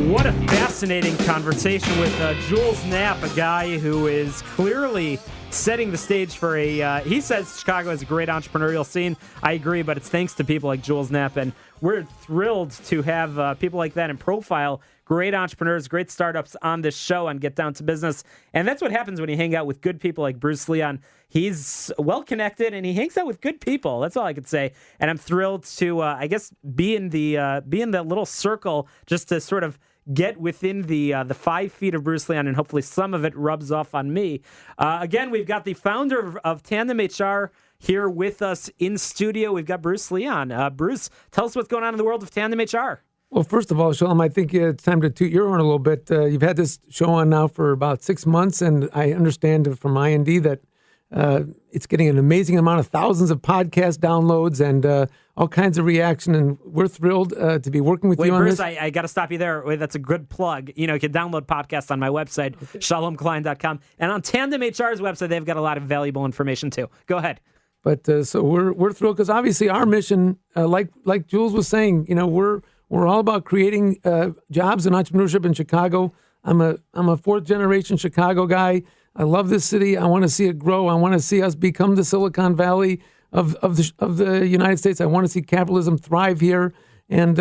What a fascinating conversation with Jules Knapp, a guy who is clearly setting the stage for he says Chicago has a great entrepreneurial scene. I agree, but it's thanks to people like Jules Knapp, and we're thrilled to have people like that and profile great entrepreneurs, great startups on this show and Get Down to Business. And that's what happens when you hang out with good people like Bruce Leon. He's well-connected, and he hangs out with good people. That's all I could say. And I'm thrilled to, be in that little circle just to sort of get within the 5 feet of Bruce Leon, and hopefully some of it rubs off on me. Again, we've got the founder of Tandem HR here with us in studio. We've got Bruce Leon. Bruce, tell us what's going on in the world of Tandem HR. Well, first of all, Shalom, I think it's time to toot your horn a little bit. You've had this show on now for about 6 months, and I understand from IND that it's getting an amazing amount of thousands of podcast downloads and all kinds of reaction, and we're thrilled to be working with you on Bruce, this. I got to stop you there. Wait, that's a good plug. You can download podcasts on my website, shalomklein.com, and on Tandem HR's website, they've got a lot of valuable information too. Go ahead. But so we're thrilled because obviously our mission, like Jules was saying, we're all about creating jobs and entrepreneurship in Chicago. I'm a fourth generation Chicago guy. I love this city. I want to see it grow. I want to see us become the Silicon Valley of the United States. I want to see capitalism thrive here. And,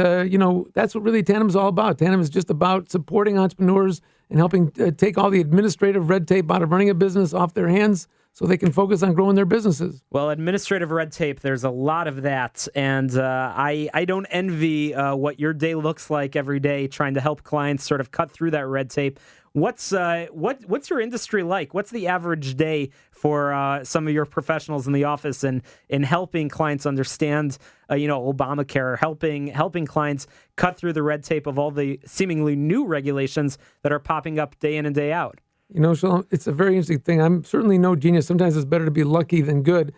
that's what really Tandem is all about. Tandem is just about supporting entrepreneurs and helping take all the administrative red tape out of running a business off their hands so they can focus on growing their businesses. Well, administrative red tape, there's a lot of that. And I don't envy what your day looks like every day trying to help clients sort of cut through that red tape. What's your industry like? What's the average day for some of your professionals in the office and in helping clients understand, Obamacare, helping clients cut through the red tape of all the seemingly new regulations that are popping up day in and day out? Shalom, it's a very interesting thing. I'm certainly no genius. Sometimes it's better to be lucky than good.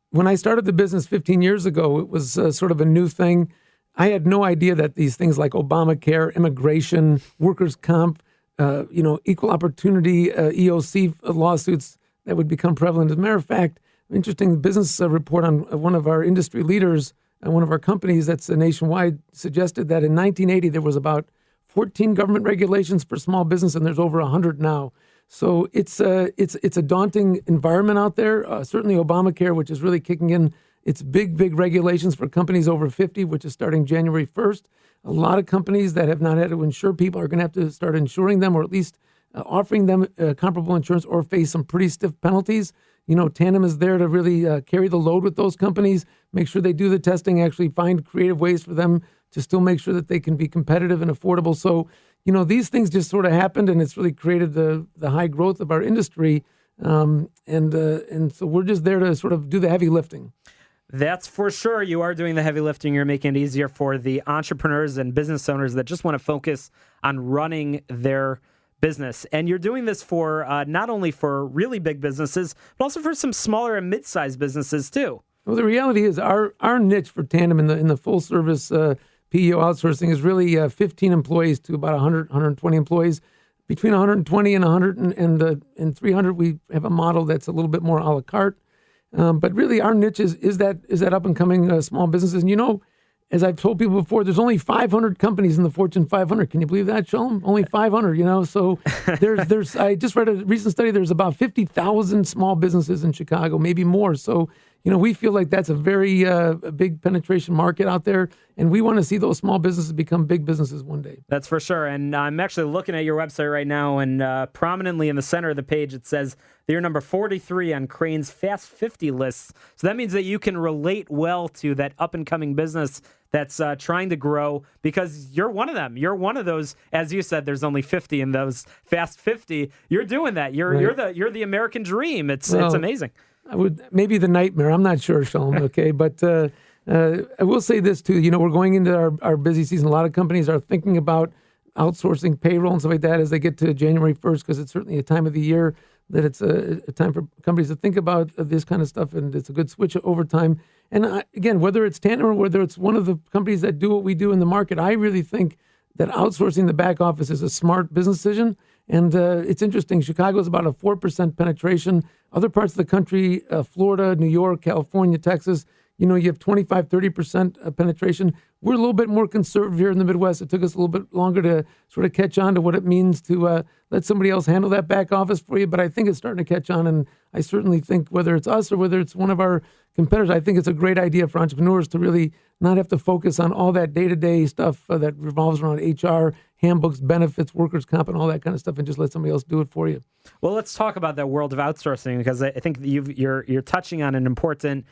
When I started the business 15 years ago, it was sort of a new thing. I had no idea that these things like Obamacare, immigration, workers' comp, equal opportunity, EOC lawsuits that would become prevalent. As a matter of fact, interesting business report on one of our industry leaders and one of our companies that's nationwide suggested that in 1980 there was about 14 government regulations for small business, and there's over 100 now. So it's a daunting environment out there. Certainly Obamacare, which is really kicking in its big regulations for companies over 50, which is starting January 1st. A lot of companies that have not had to insure people are going to have to start insuring them, or at least offering them comparable insurance, or face some pretty stiff penalties. Tandem is there to really carry the load with those companies, make sure they do the testing, actually find creative ways for them to still make sure that they can be competitive and affordable. So, these things just sort of happened, and it's really created the high growth of our industry. And so we're just there to sort of do the heavy lifting. That's for sure. You are doing the heavy lifting. You're making it easier for the entrepreneurs and business owners that just want to focus on running their business. And you're doing this for not only for really big businesses, but also for some smaller and mid-sized businesses too. Well, the reality is our niche for Tandem in the full service PEO outsourcing is really 15 employees to about 100, 120 employees. Between 120 and 100 and 300, we have a model that's a little bit more a la carte. But really, our niche is that up and coming small businesses. And as I've told people before, there's only 500 companies in the Fortune 500. Can you believe that, Shalom? Only 500. So there's. I just read a recent study. There's about 50,000 small businesses in Chicago, maybe more. So we feel like that's a very big penetration market out there, and we want to see those small businesses become big businesses one day. That's for sure. And I'm actually looking at your website right now, and prominently in the center of the page, it says that you're number 43 on Crane's Fast 50 lists. So that means that you can relate well to that up-and-coming business that's trying to grow, because you're one of them. You're one of those, as you said, there's only 50 in those Fast 50. You're doing that. You're the American dream. It's amazing. I would maybe the nightmare. I'm not sure, Shalom. Okay, but I will say this too. We're going into our busy season. A lot of companies are thinking about outsourcing payroll and stuff like that as they get to January 1st, because it's certainly a time of the year that it's a time for companies to think about this kind of stuff, and it's a good switch over time. And again, whether it's Tandem or whether it's one of the companies that do what we do in the market, I really think that outsourcing the back office is a smart business decision. And it's interesting. Chicago is about a 4% penetration. Other parts of the country, Florida, New York, California, Texas, you have 25, 30% penetration. we're a little bit more conservative here in the Midwest. It took us a little bit longer to sort of catch on to what it means to let somebody else handle that back office for you. But I think it's starting to catch on, and I certainly think whether it's us or whether it's one of our competitors, I think it's a great idea for entrepreneurs to really not have to focus on all that day-to-day stuff that revolves around HR, handbooks, benefits, workers' comp, and all that kind of stuff, and just let somebody else do it for you. Well, let's talk about that world of outsourcing, because I think that you're touching on an important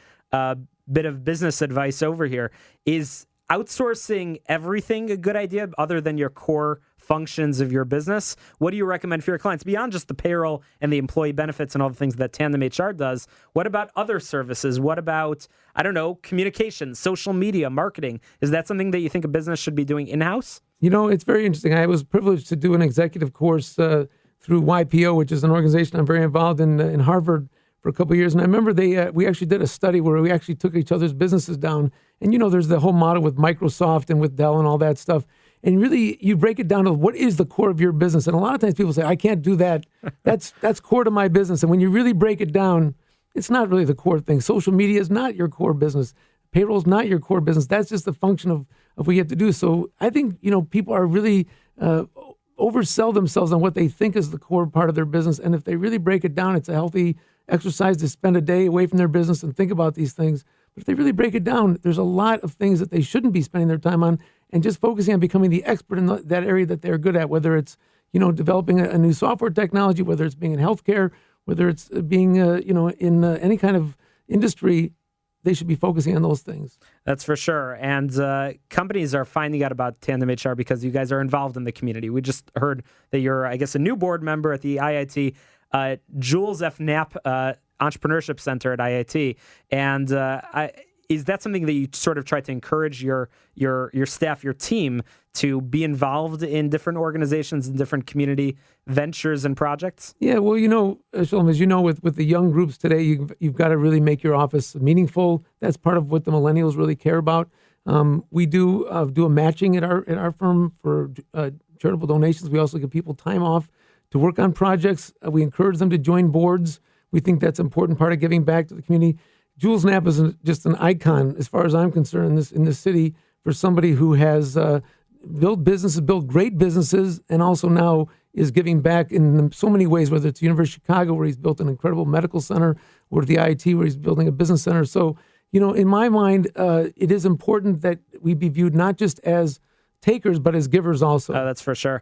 bit of business advice over here. Is outsourcing everything a good idea other than your core functions of your business? What do you recommend for your clients beyond just the payroll and the employee benefits and all the things that Tandem HR does? What about other services? What about, I don't know, communications, social media, marketing? Is that something that you think a business should be doing in-house? You know, it's very interesting. I was privileged to do an executive course through YPO, which is an organization I'm very involved in Harvard for a couple of years. And I remember we actually did a study where we actually took each other's businesses down. And, you know, there's the whole model with Microsoft and with Dell and all that stuff. And really, you break it down to what is the core of your business. And a lot of times people say, I can't do that. That's core to my business. And when you really break it down, it's not really the core thing. Social media is not your core business. Payroll is not your core business. That's just the function of what you have to do. So I think, you know, people are really oversell themselves on what they think is the core part of their business. And if they really break it down, it's a healthy exercise to spend a day away from their business and think about these things. But if they really break it down, there's a lot of things that they shouldn't be spending their time on, and just focusing on becoming the expert in that area that they're good at, whether it's, you know, developing a new software technology, whether it's being in healthcare, whether it's being, you know, in any kind of industry. They should be focusing on those things. That's for sure. And companies are finding out about Tandem HR because you guys are involved in the community. We just heard that you're, I guess, a new board member at the IIT Jules F. Knapp Entrepreneurship Center at IIT. And is that something that you sort of try to encourage your staff, your team, to be involved in different organizations and different community ventures and projects? Yeah, well, you know, Shalom, as you know, with the young groups today, you've got to really make your office meaningful. That's part of what the millennials really care about. We do a matching at our firm for charitable donations. We also give people time off to work on projects. We encourage them to join boards. We think that's an important part of giving back to the community. Jules Knapp is just an icon, as far as I'm concerned, in this city, for somebody who has built businesses, built great businesses, and also now is giving back in so many ways, whether it's the University of Chicago, where he's built an incredible medical center, or the IIT, where he's building a business center. So, you know, in my mind, it is important that we be viewed not just as takers, but as givers also. That's for sure.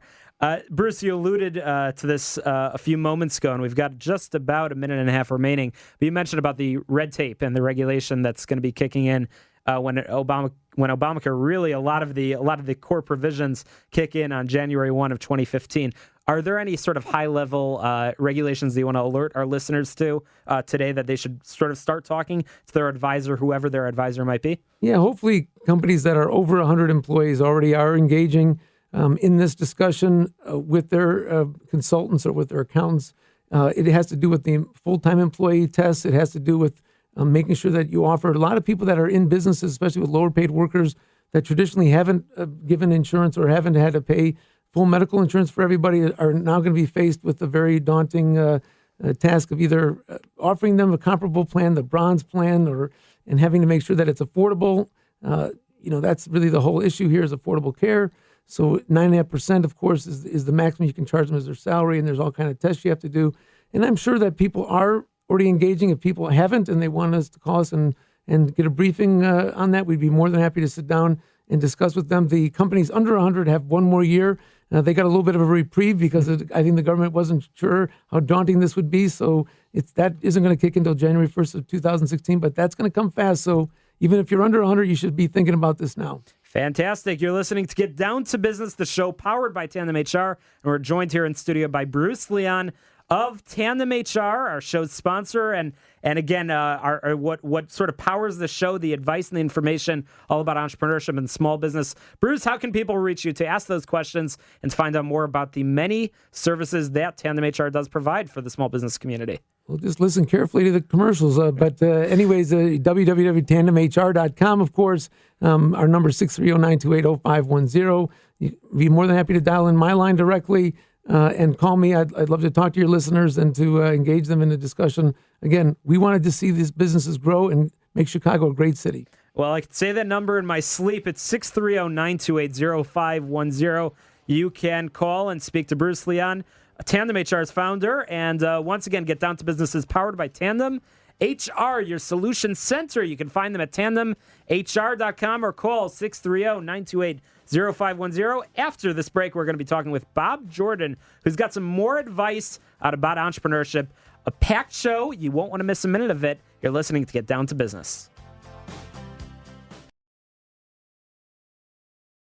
Bruce, you alluded to this a few moments ago, and we've got just about a minute and a half remaining. But you mentioned about the red tape and the regulation that's going to be kicking in when Obamacare, really a lot of the core provisions kick in on January 1 of 2015. Are there any sort of high-level regulations that you want to alert our listeners to today that they should sort of start talking to their advisor, whoever their advisor might be? Yeah, hopefully companies that are over 100 employees already are engaging in this discussion with their consultants or with their accountants. It has to do with the full-time employee test. It has to do with making sure that you offer a lot of people that are in businesses, especially with lower-paid workers that traditionally haven't given insurance or haven't had to pay full medical insurance for everybody, are now going to be faced with the very daunting task of either offering them a comparable plan, the bronze plan, and having to make sure that it's affordable. That's really the whole issue here, is affordable care. So 9.5%, of course, is the maximum you can charge them as their salary, and there's all kind of tests you have to do. And I'm sure that people are already engaging. If people haven't and they want us to call us and get a briefing on that, we'd be more than happy to sit down and discuss with them. The companies under 100 have one more year. They got a little bit of a reprieve because I think the government wasn't sure how daunting this would be. So that isn't going to kick until January 1st of 2016, but that's going to come fast. So even if you're under 100, you should be thinking about this now. Fantastic. You're listening to Get Down to Business, the show powered by Tandem HR. And we're joined here in studio by Bruce Leon of Tandem HR, our show's sponsor. And again, what sort of powers the show, the advice and the information all about entrepreneurship and small business. Bruce, how can people reach you to ask those questions and to find out more about the many services that Tandem HR does provide for the small business community? Well, just listen carefully to the commercials. Anyways, www.tandemhr.com, of course. Our number is 630-928-0510. You'd be more than happy to dial in my line directly and call me. I'd love to talk to your listeners and to engage them in a discussion. Again, we wanted to see these businesses grow and make Chicago a great city. Well, I could say that number in my sleep. It's 630-928-0510. You can call and speak to Bruce Leon, Tandem HR's founder. And once again, Get Down to Business is powered by Tandem HR, your solution center. You can find them at tandemhr.com or call 630-928-0510. After this break, we're going to be talking with Bob Jordan, who's got some more advice out about entrepreneurship. A packed show. You won't want to miss a minute of it. You're listening to Get Down to Business.